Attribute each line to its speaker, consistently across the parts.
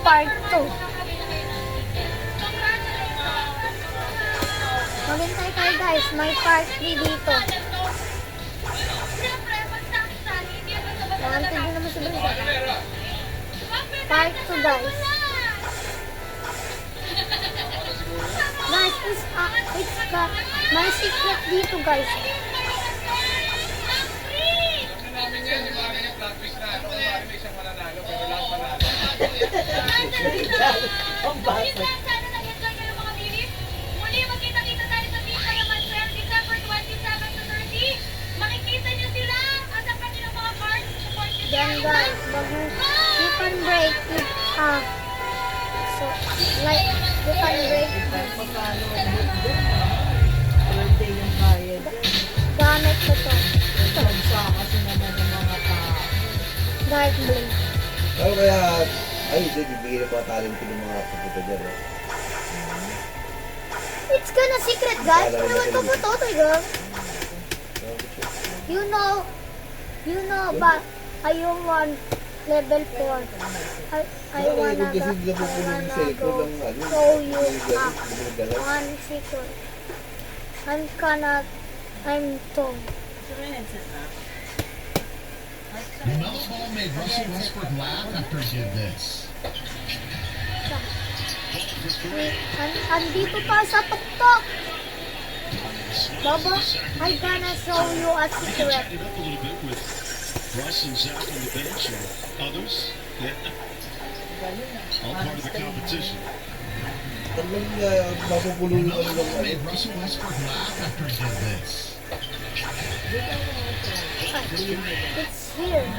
Speaker 1: part 2. Maghintay kayo guys, may part 3 dito. Naantay din naman sa bansa. Part 2 guys. Guys, may secret dito guys.
Speaker 2: Ang basa.
Speaker 3: Sana nag-enjoy kayo mga bilis. Muli magkita-kita tayo sa Pizza Yaman Sir, December 27 to 30. Makikita niyo sila at ang kanilang mga cards. Support niyo
Speaker 1: Then guys, you can break it up. So, like, you can break it.
Speaker 2: Pagkano birthday yung bayad.
Speaker 1: Gamit ko to.
Speaker 2: Bansa kasi naman ng mga tao.
Speaker 1: Dark blue.
Speaker 4: Ano kaya, ay hindi, bibigyan pa talent ko ng mga pupunta dyan.
Speaker 1: It's gonna secret guys. Kung naman ko po to, guys. You know ba, I want level 4. I wanna go show you one secret. I'm Tom.
Speaker 5: Melo Ball made Russell Westbrook laugh after he did this.
Speaker 1: Andito pa sa tuktok. Baba, I gonna show you a secret.
Speaker 6: It up a little bit with Russ and Zach on the bench and others. Yeah. All part of the competition.
Speaker 4: Talagang mapupulo yung ano
Speaker 5: Melo Ball
Speaker 4: lang.
Speaker 5: made Russell Westbrook laugh after he did this.
Speaker 1: It's here.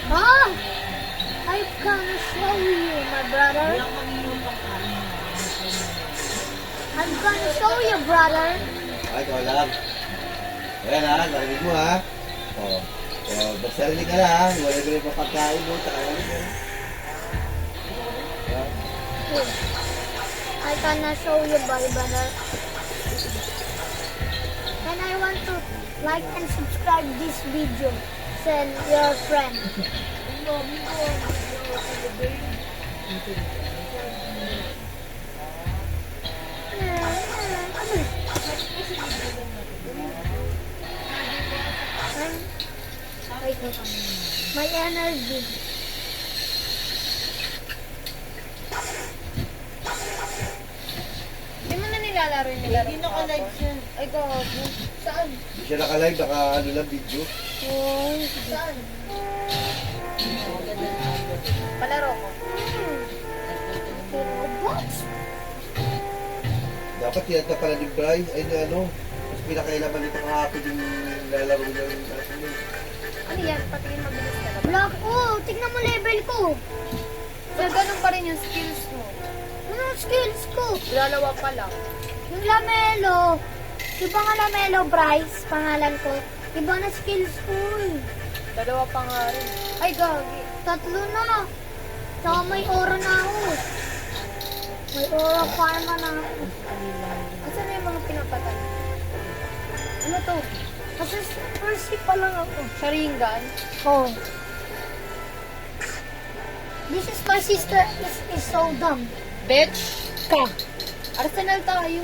Speaker 1: Ah! I'm gonna show you, my brother. I'm gonna show you, brother.
Speaker 4: Ay, ikaw lang. Ayan ha, narinig mo ha. O, magsarinig ka na ha. Wala ko rin pa pagkain mo. Takalan mo.
Speaker 1: Here. I gonna show you, my brother. And I want to like and subscribe this video. Send your friend. My energy.
Speaker 3: Hindi mo na nilalaro yung nilalaro.
Speaker 2: Hindi naka-live siya.
Speaker 3: Ay, gago. Saan?
Speaker 4: Hindi siya naka-live, naka-ano lang video.
Speaker 1: Oh,
Speaker 3: Saan? Palaro ko.
Speaker 1: Roblox.
Speaker 4: Dapat tinat ka pala ni Bryce. Ay, ano. Mas pinakailaman nito kahapon yung lalaro niya.
Speaker 3: Ano yan? Patingin mabilis ka na.
Speaker 1: Black, oh, tignan mo level ko.
Speaker 3: So, ganun pa rin yung skills mo.
Speaker 1: Ano ang skills ko?
Speaker 3: Dalawa pa lang.
Speaker 1: Yung Lamelo. Iba nga Lamelo, Bryce, pangalan ko. Iba na skills ko eh.
Speaker 3: Dalawa pa nga rin. Ay, gagi.
Speaker 1: 3 na. Tsaka may aura na ako. May aura farma na ako.
Speaker 3: Asan na yung mga pinapatay?
Speaker 1: Ano to? Kasi first hit pa lang ako.
Speaker 3: Sharingan?
Speaker 1: Oh. This is my sister is so dumb.
Speaker 3: Bitch!
Speaker 1: Ka.
Speaker 3: Arsenal tayo.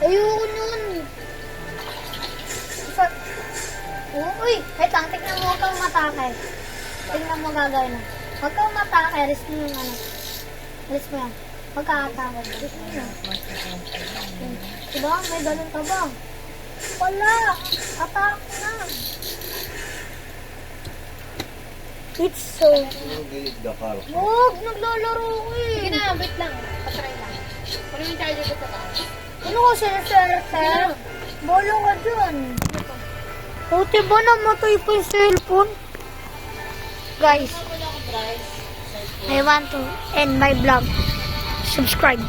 Speaker 1: Ayoko nun. Uy, tignan mo, huwag kang matake. Tignan mo gagawin na. Huwag kang matake, risk mo yung ano. Risk mo yan. Pagkakatake. Risk mo yan. Diba? May ganun ka ba? Wala! Attack na! It's so...
Speaker 4: Dakar.
Speaker 1: Huwag! Naglalaro ko eh!
Speaker 3: Sige na, wait lang. Patry lang. Kunin mo yung charger ko sa taas.
Speaker 1: Ano ko siya? Bolo ka dyan. Buti ba namatay pa yung cellphone? Guys, I want to end my vlog. Subscribe.